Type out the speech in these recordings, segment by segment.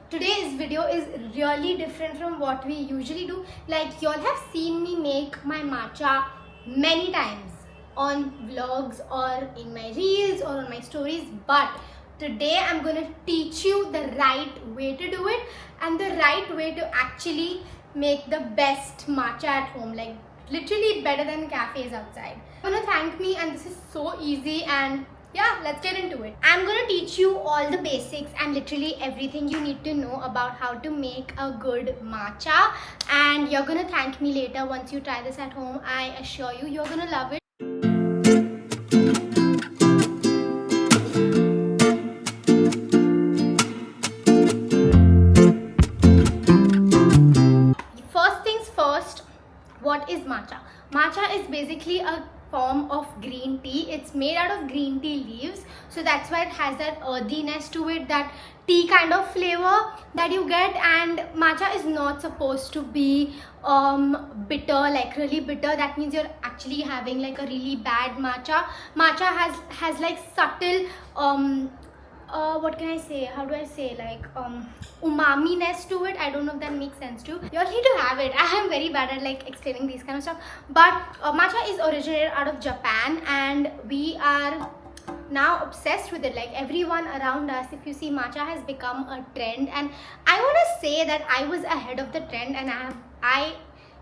Today's video is really different from what we usually do. Like, y'all have seen me make my matcha many times on vlogs or in my reels or on my stories, but today I'm gonna teach you the right way to do it and the right way to actually make the best matcha at home, like literally better than cafes outside. I'm gonna thank me, and this is so easy, and yeah, let's get into it. I'm gonna teach you all the basics and literally everything you need to know about how to make a good matcha, and you're gonna thank me later once you try this at home. I assure you, you're gonna love it. First things first, what is matcha? Matcha is basically a form of green tea. It's made out of green tea leaves, so that's why it has that earthiness to it, that tea kind of flavor that you get. And matcha is not supposed to be bitter, like really bitter. That means you're actually having like a really bad matcha. Matcha has like subtle what can I say, how do I say, like umami-ness to it. I don't know if that makes sense to you. You all need to have it. I am very bad at like explaining these kind of stuff, but matcha is originated out of Japan, and we are now obsessed with it. Like everyone around us, if you see, matcha has become a trend, and I want to say that I was ahead of the trend, and I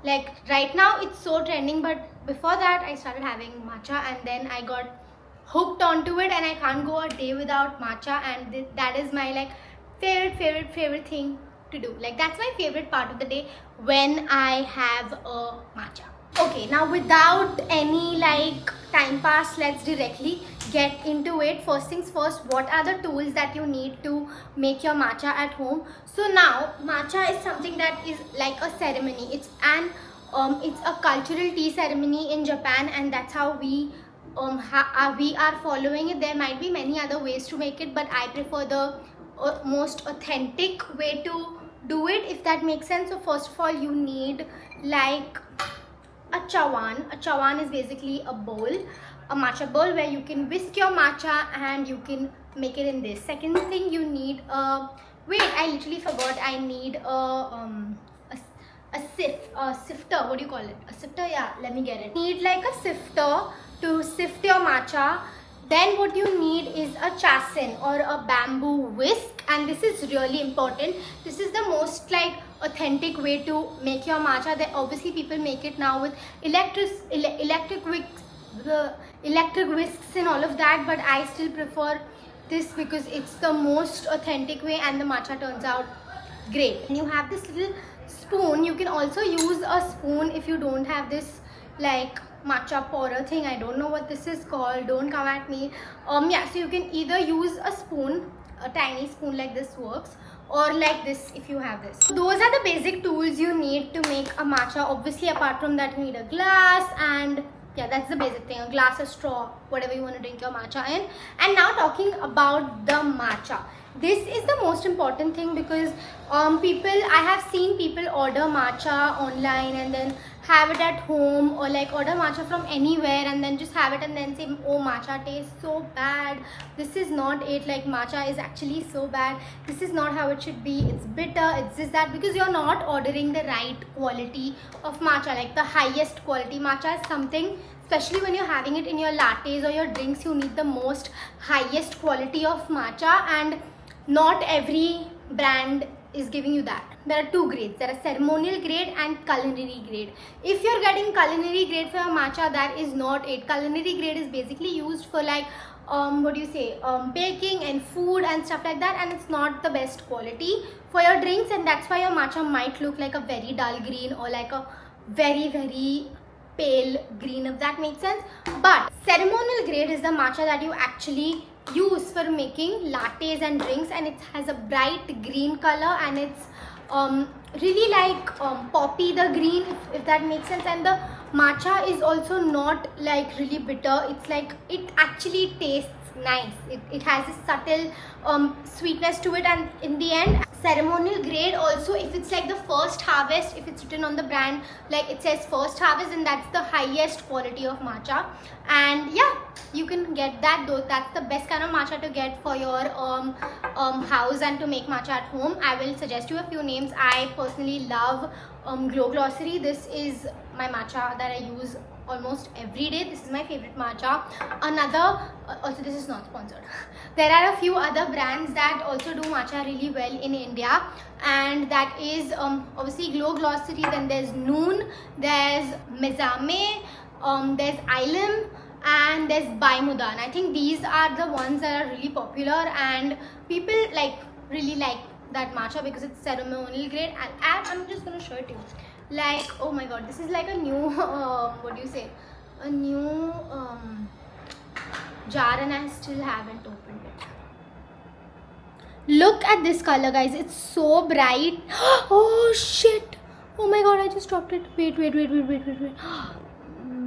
like right now it's so trending, but before that I started having matcha, and then I got hooked onto it, and I can't go a day without matcha, and that is my like favorite thing to do. Like that's my favorite part of the day, when I have a matcha. Okay, now without any like time pass, let's directly get into it. First things first, what are the tools that you need to make your matcha at home? So now matcha is something that is like a ceremony. It's a cultural tea ceremony in Japan, and that's how we are following it. There might be many other ways to make it, but I prefer the most authentic way to do it, if that makes sense. So first of all, you need like a chawan. A chawan is basically a bowl, a matcha bowl, where you can whisk your matcha and you can make it in this. Second thing, you need wait, I literally forgot. I need a sifter. What do you call it? A sifter? Yeah, let me get it. Need like a sifter to sift your matcha. Then what you need is a chasen or a bamboo whisk, and this is really important. This is the most like authentic way to make your matcha. That obviously people make it now with electric whisks and all of that, but I still prefer this because it's the most authentic way, and the matcha turns out great. And you have this little spoon. You can also use a spoon if you don't have this like matcha pourer thing. I don't know what this is called, don't come at me. Yeah, so you can either use a spoon, a tiny spoon like this works, or like this if you have this. So those are the basic tools you need to make a matcha. Obviously, apart from that, you need a glass, and yeah, that's the basic thing, a glass, a straw, whatever you want to drink your matcha in. And now talking about the matcha, this is the most important thing, because I have seen people order matcha online and then have it at home, or like order matcha from anywhere and then just have it and then say, oh, matcha tastes so bad. This is not it. Like matcha is actually so bad. This is not how it should be. It's bitter, it's this, that, because you're not ordering the right quality of matcha. Like the highest quality matcha is something, especially when you're having it in your lattes or your drinks, you need the most highest quality of matcha, and not every brand is giving you that. There are two grades. There are ceremonial grade and culinary grade. If you're getting culinary grade for your matcha, that is not it. Culinary grade is basically used for like baking and food and stuff like that, and it's not the best quality for your drinks, and that's why your matcha might look like a very dull green or like a very pale green, if that makes sense. But ceremonial grade is the matcha that you actually use for making lattes and drinks, and it has a bright green color, and it's really like poppy, the green, if that makes sense. And the matcha is also not like really bitter. It's like, it actually tastes nice. It has a subtle sweetness to it, and in the end, ceremonial grade also, if it's like the first harvest, if it's written on the brand, like it says first harvest, and that's the highest quality of matcha. And yeah, you can get that, though that's the best kind of matcha to get for your house and to make matcha at home. I will suggest you a few names. I personally love Glow Glossary. This is my matcha that I use almost every day. This is my favorite matcha. Another, also this is not sponsored. There are a few other brands that also do matcha really well in India, and that is obviously Glow Glossary, then there's Noon, there's Mezame, there's Ilim, and there's Baimudan. I think these are the ones that are really popular, and people really like that matcha because it's ceremonial grade. And I'm just gonna show it to you. Like, oh my god, this is like a new what do you say, a new jar, and I still haven't opened it. Look at this color, guys. It's so bright. Oh shit, oh my god, I just dropped it. Wait.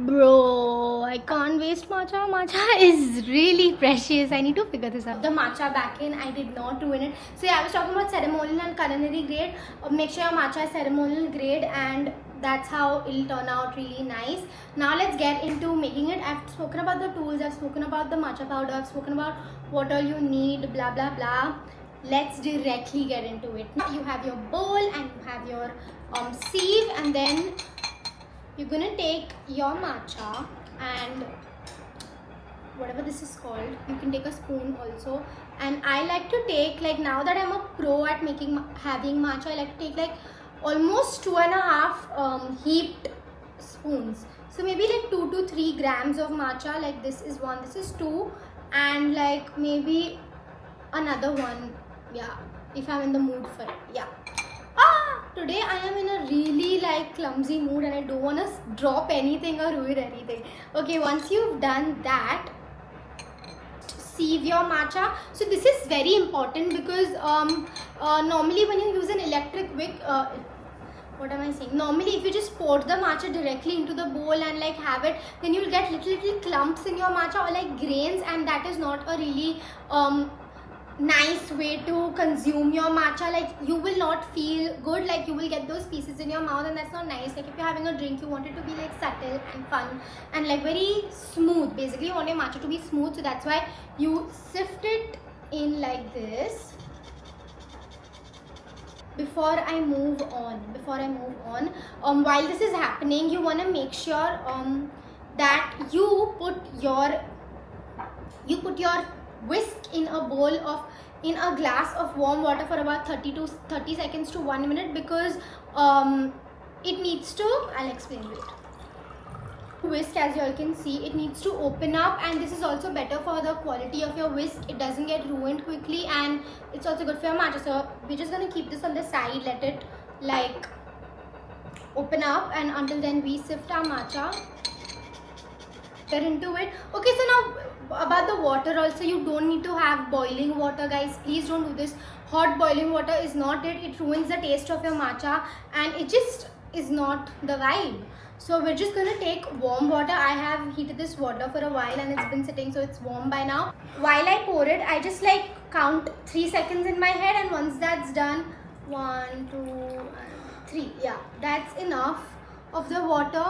Bro, I can't waste matcha. Matcha is really precious. I need to figure this out. The matcha back in, I did not ruin it. So yeah, I was talking about ceremonial and culinary grade. Make sure your matcha is ceremonial grade, and that's how it'll turn out really nice. Now let's get into making it. I've spoken about the tools, I've spoken about the matcha powder, I've spoken about what all you need, blah blah blah. Let's directly get into it. Now you have your bowl and you have your sieve, and then you're gonna take your matcha and whatever this is called, you can take a spoon also. And I like to take, like, now that I'm a pro at having matcha, I like to take like almost 2.5 heaped spoons. So maybe like 2 to 3 grams of matcha. Like this is 1, this is 2, and like maybe another one. Yeah, if I'm in the mood for it. Yeah. Today I am in a really like clumsy mood, and I don't want to drop anything or ruin anything. Okay, once you've done that, sieve your matcha. So this is very important because normally when you use an electric wick, what am I saying? Normally if you just pour the matcha directly into the bowl and like have it, then you'll get little clumps in your matcha or like grains, and that is not a really nice way to consume your matcha. Like you will not feel good, like you will get those pieces in your mouth, and that's not nice. Like if you're having a drink, you want it to be like subtle and fun and like very smooth. Basically you want your matcha to be smooth, so that's why you sift it in like this. Before I move on, while this is happening, you want to make sure that you put your whisk in a glass of warm water for about 30 seconds to 1 minute, because it needs to, I'll explain it. Whisk, as you all can see, it needs to open up, and this is also better for the quality of your whisk. It doesn't get ruined quickly, and it's also good for your matcha. So we're just gonna keep this on the side, let it like open up, and until then we sift our matcha, get into it. Okay, so now about the water also, you don't need to have boiling water, guys. Please don't do this. Hot boiling water is not it. It ruins the taste of your matcha, and it just is not the vibe. So we're just gonna take warm water. I have heated this water for a while and it's been sitting, so it's warm by now. While I pour it, I just like count 3 seconds in my head, and once that's done, 1, 2, 3, yeah, that's enough of the water.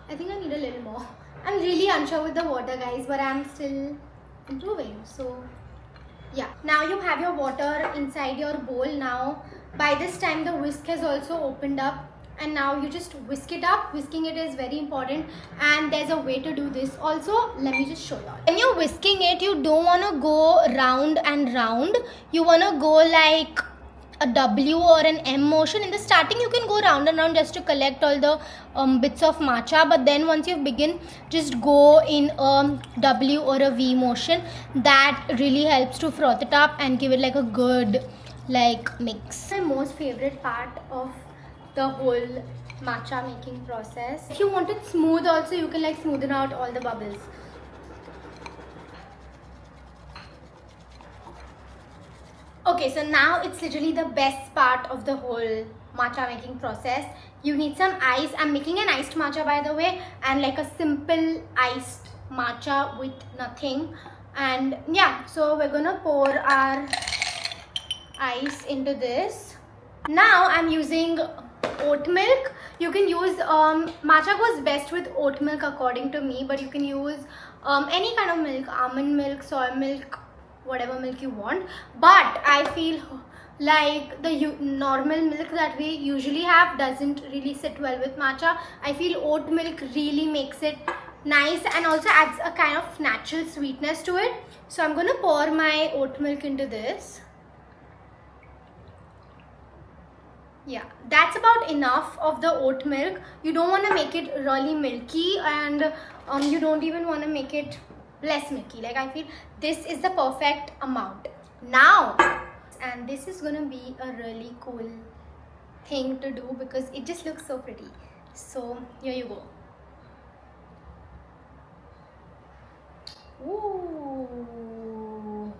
I think I need a little more. I'm really unsure with the water, guys, but I'm still improving. So yeah, now you have your water inside your bowl. Now by this time the whisk has also opened up, and now you just whisk it up. Whisking it is very important, and there's a way to do this also. Let me just show you all. When you're whisking it, you don't want to go round and round. You want to go like a W or an M motion. In the starting you can go round and round just to collect all the bits of matcha, but then once you begin, just go in a W or a V motion. That really helps to froth it up and give it like a good like mix. My most favorite part of the whole matcha making process. If you want it smooth also, you can like smoothen out all the bubbles. Okay, so now it's literally the best part of the whole matcha making process. You need some ice. I'm making an iced matcha, by the way, and like a simple iced matcha with nothing. And yeah, so we're gonna pour our ice into this. Now I'm using oat milk. You can use matcha goes best with oat milk according to me, but you can use any kind of milk, almond milk, soy milk, whatever milk you want. But I feel like the normal milk that we usually have doesn't really sit well with matcha. I feel oat milk really makes it nice and also adds a kind of natural sweetness to it. So I'm gonna pour my oat milk into this. Yeah, that's about enough of the oat milk. You don't want to make it really milky, and you don't even want to make it less milky. Like, I feel this is the perfect amount. Now, and this is gonna be a really cool thing to do because it just looks so pretty. So here you go. Ooh.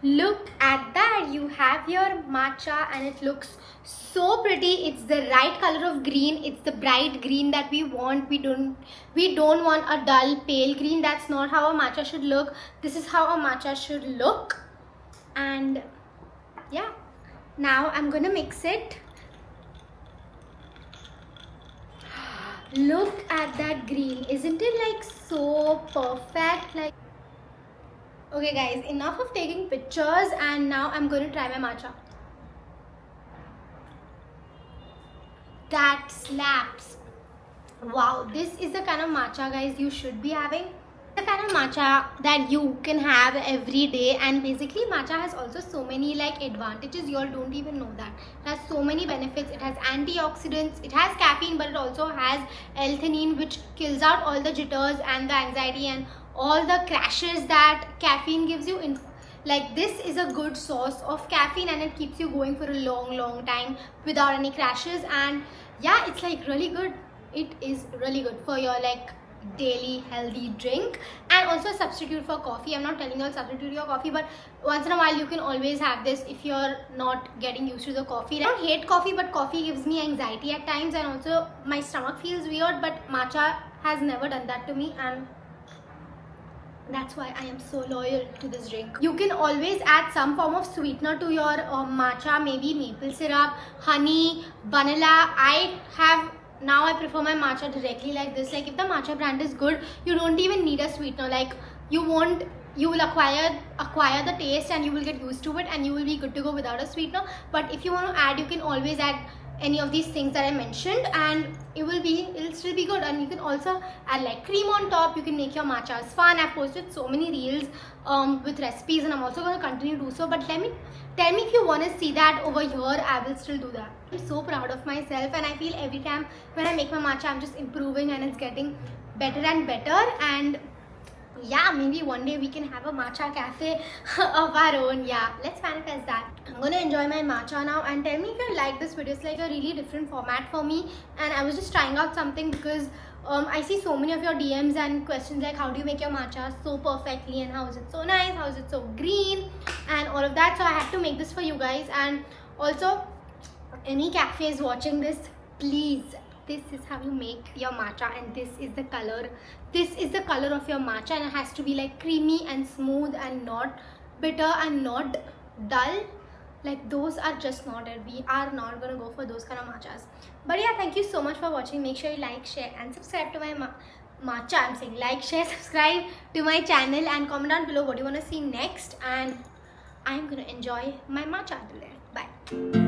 Look at that, you have your matcha and it looks so pretty. It's the right color of green. It's the bright green that we want. We don't want a dull pale green. That's not how a matcha should look. This is how a matcha should look. And yeah, now I'm gonna mix it. Look at that green. Isn't it like so perfect? Like, okay guys, enough of taking pictures, and now I'm going to try my matcha. That slaps. Wow, this is the kind of matcha, guys, you should be having. The kind of matcha that you can have every day. And basically matcha has also so many like advantages. You all don't even know that. It has so many benefits. It has antioxidants, it has caffeine, but it also has L-theanine, which kills out all the jitters and the anxiety and all the crashes that caffeine gives you. Like, this is a good source of caffeine and it keeps you going for a long time without any crashes. And yeah, it's like really good. It is really good for your like daily healthy drink, and also a substitute for coffee. I'm not telling you to substitute your coffee, but once in a while you can always have this if you're not getting used to the coffee. I don't hate coffee, but coffee gives me anxiety at times and also my stomach feels weird, but matcha has never done that to me, and that's why I am so loyal to this drink. You can always add some form of sweetener to your matcha, maybe maple syrup, honey, vanilla. Now I prefer my matcha directly like this. Like, if the matcha brand is good, you don't even need a sweetener. Like, you will acquire the taste and you will get used to it and you will be good to go without a sweetener. But if you want to add, you can always add any of these things that I mentioned and it'll still be good. And you can also add like cream on top. You can make your matchas fun. I've posted so many reels with recipes and I'm also going to continue to do so, but tell me if you want to see that over here. I will still do that. I'm so proud of myself and I feel every time when I make my matcha, I'm just improving and it's getting better and better. And yeah, maybe one day we can have a matcha cafe of our own. Yeah, let's manifest that. I'm gonna enjoy my matcha now, and tell me if you like this video. It's like a really different format for me, and I was just trying out something because I see so many of your DMs and questions like, how do you make your matcha so perfectly, and how is it so nice, how is it so green, and all of that. So I had to make this for you guys. And also, any cafes watching this, please, this is how you make your matcha, and this is the color of your matcha, and it has to be like creamy and smooth and not bitter and not dull. Like, those are just not it. We are not gonna go for those kind of matchas. But yeah, thank you so much for watching. Make sure you like, share and subscribe to my matcha. I'm saying like, share, subscribe to my channel, and comment down below what you want to see next, and I'm gonna enjoy my matcha today. Bye.